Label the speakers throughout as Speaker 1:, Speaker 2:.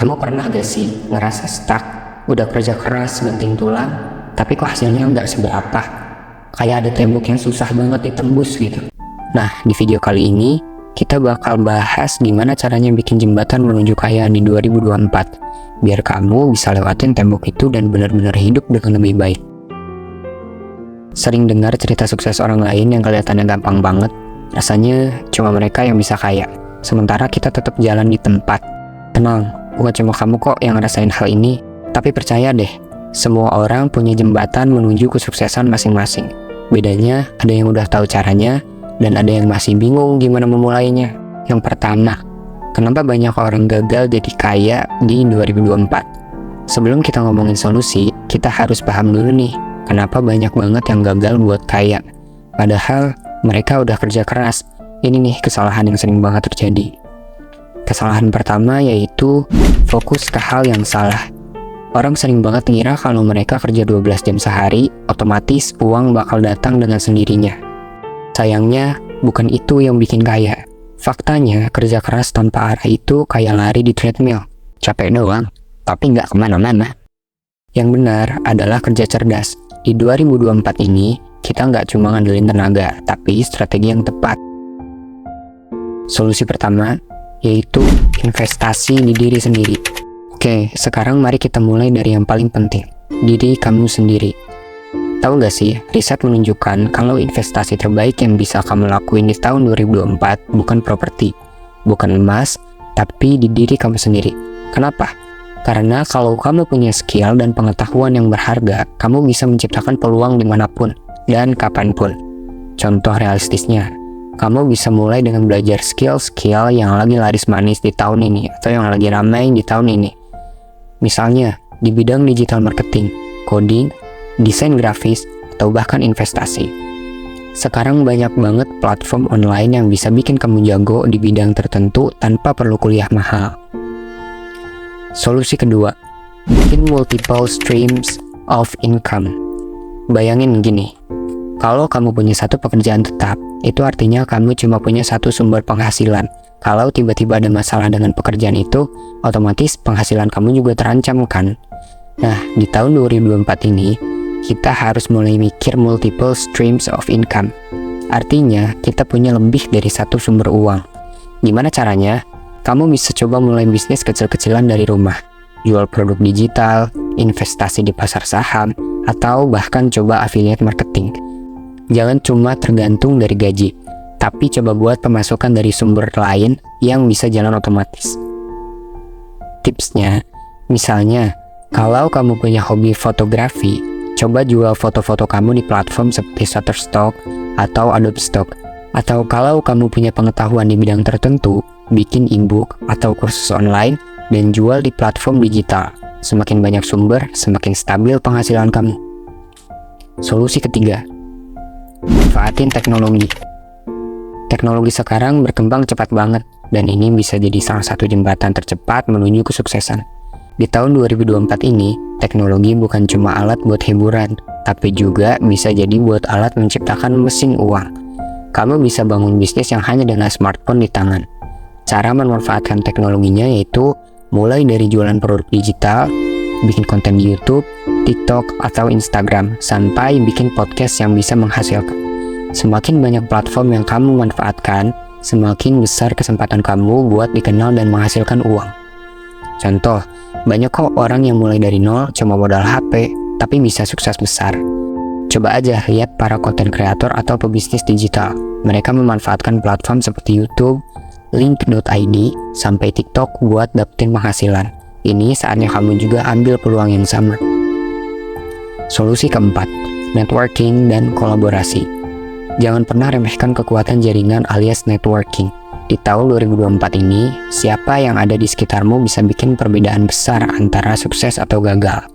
Speaker 1: Kamu pernah gak sih ngerasa stuck, udah kerja keras banting tulang, tapi kok hasilnya nggak seberapa? Kayak ada tembok yang susah banget ditembus gitu. Nah, di video kali ini, kita bakal bahas gimana caranya bikin jembatan menuju kekayaan di 2024, biar kamu bisa lewatin tembok itu dan benar-benar hidup dengan lebih baik. Sering dengar cerita sukses orang lain yang kelihatannya gampang banget, rasanya cuma mereka yang bisa kaya, sementara kita tetap jalan di tempat. Tenang, bukan cuma kamu kok yang ngerasain hal ini, tapi percaya deh, semua orang punya jembatan menuju kesuksesan masing-masing. Bedanya, ada yang udah tahu caranya, dan ada yang masih bingung gimana memulainya. Yang pertama, kenapa banyak orang gagal jadi kaya di 2024? Sebelum kita ngomongin solusi, kita harus paham dulu nih, kenapa banyak banget yang gagal buat kaya. Padahal, mereka udah kerja keras. Ini nih kesalahan yang sering banget terjadi. Kesalahan pertama yaitu fokus ke hal yang salah. Orang sering banget ngira kalau mereka kerja 12 jam sehari, otomatis uang bakal datang dengan sendirinya. Sayangnya, bukan itu yang bikin kaya. Faktanya, kerja keras tanpa arah itu kayak lari di treadmill. Capek doang, tapi nggak kemana-mana. Yang benar adalah kerja cerdas. Di 2024 ini, kita nggak cuma ngandelin tenaga, tapi strategi yang tepat. Solusi pertama, yaitu investasi di diri sendiri. Oke, sekarang mari kita mulai dari yang paling penting, diri kamu sendiri. Tahu gak sih, riset menunjukkan kalau investasi terbaik yang bisa kamu lakuin di tahun 2024 bukan properti, bukan emas, tapi di diri kamu sendiri. Kenapa? Karena kalau kamu punya skill dan pengetahuan yang berharga, kamu bisa menciptakan peluang dimanapun dan kapanpun. Contoh realistisnya, kamu bisa mulai dengan belajar skill-skill yang lagi laris manis di tahun ini atau yang lagi ramai di tahun ini. Misalnya, di bidang digital marketing, coding, desain grafis, atau bahkan investasi. Sekarang banyak banget platform online yang bisa bikin kamu jago di bidang tertentu tanpa perlu kuliah mahal. Solusi kedua, bikin multiple streams of income. Bayangin gini, kalau kamu punya satu pekerjaan tetap, itu artinya kamu cuma punya satu sumber penghasilan. Kalau tiba-tiba ada masalah dengan pekerjaan itu, otomatis penghasilan kamu juga terancam kan? Nah, di tahun 2024 ini, kita harus mulai mikir multiple streams of income. Artinya, kita punya lebih dari satu sumber uang. Gimana caranya? Kamu bisa coba mulai bisnis kecil-kecilan dari rumah. Jual produk digital, investasi di pasar saham, atau bahkan coba affiliate marketing. Jangan cuma tergantung dari gaji, tapi coba buat pemasukan dari sumber lain yang bisa jalan otomatis. Tipsnya, misalnya, kalau kamu punya hobi fotografi, coba jual foto-foto kamu di platform seperti Shutterstock atau Adobe Stock. Atau kalau kamu punya pengetahuan di bidang tertentu, bikin e-book atau kursus online dan jual di platform digital. Semakin banyak sumber, semakin stabil penghasilan kamu. Solusi ketiga, manfaatin teknologi. Teknologi sekarang berkembang cepat banget, dan ini bisa jadi salah satu jembatan tercepat menuju kesuksesan. Di tahun 2024 ini, teknologi bukan cuma alat buat hiburan, tapi juga bisa jadi buat alat menciptakan mesin uang. Kamu bisa bangun bisnis yang hanya dengan smartphone di tangan. Cara memanfaatkan teknologinya yaitu mulai dari jualan produk digital, bikin konten di YouTube, TikTok, atau Instagram, sampai bikin podcast yang bisa menghasilkan. Semakin banyak platform yang kamu manfaatkan, semakin besar kesempatan kamu buat dikenal dan menghasilkan uang. Contoh, banyak kok orang yang mulai dari nol cuma modal HP, tapi bisa sukses besar. Coba aja lihat para konten kreator atau pebisnis digital. Mereka memanfaatkan platform seperti YouTube, Link.id, sampai TikTok buat dapetin penghasilan. Ini saatnya kamu juga ambil peluang yang sama. Solusi keempat, networking dan kolaborasi. Jangan pernah remehkan kekuatan jaringan alias networking. Di tahun 2024 ini, siapa yang ada di sekitarmu bisa bikin perbedaan besar antara sukses atau gagal.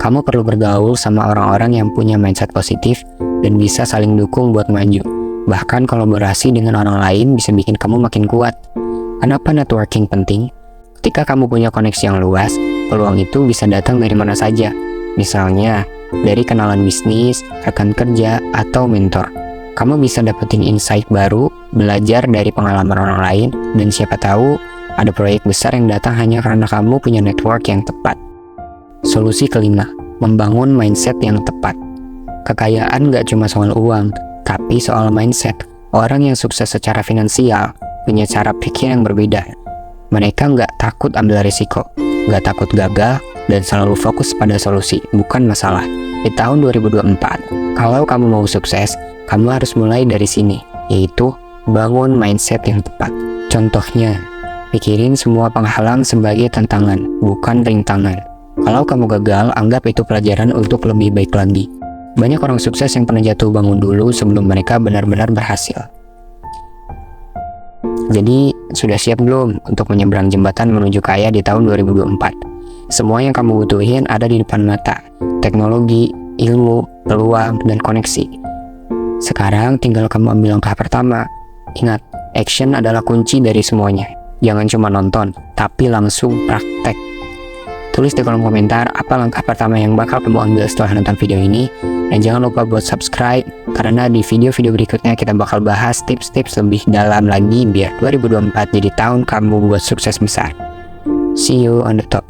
Speaker 1: Kamu perlu bergaul sama orang-orang yang punya mindset positif dan bisa saling dukung buat maju. Bahkan kolaborasi dengan orang lain bisa bikin kamu makin kuat. Kenapa networking penting? Ketika kamu punya koneksi yang luas, peluang itu bisa datang dari mana saja. Misalnya, dari kenalan bisnis, rekan kerja, atau mentor. Kamu bisa dapetin insight baru, belajar dari pengalaman orang lain, dan siapa tahu Ada proyek besar yang datang hanya karena kamu punya network yang tepat. Solusi kelima, membangun mindset yang tepat. Kekayaan gak cuma soal uang, tapi soal mindset. Orang yang sukses secara finansial punya cara pikir yang berbeda. Mereka nggak takut ambil risiko, nggak takut gagal, dan selalu fokus pada solusi, bukan masalah. Di tahun 2024, kalau kamu mau sukses, kamu harus mulai dari sini, yaitu bangun mindset yang tepat. Contohnya, pikirin semua penghalang sebagai tantangan, bukan rintangan. Kalau kamu gagal, anggap itu pelajaran untuk lebih baik lagi. Banyak orang sukses yang pernah jatuh bangun dulu sebelum mereka benar-benar berhasil. Jadi, sudah siap belum untuk menyeberang jembatan menuju kaya di tahun 2024? Semua yang kamu butuhin ada di depan mata. Teknologi, ilmu, peluang, dan koneksi. Sekarang tinggal kamu ambil langkah pertama. Ingat, action adalah kunci dari semuanya. Jangan cuma nonton, tapi langsung praktek. Tulis di kolom komentar apa langkah pertama yang bakal kamu ambil setelah nonton video ini. Dan jangan lupa buat subscribe, karena di video-video berikutnya kita bakal bahas tips-tips lebih dalam lagi biar 2024 jadi tahun kamu buat sukses besar. See you on the top.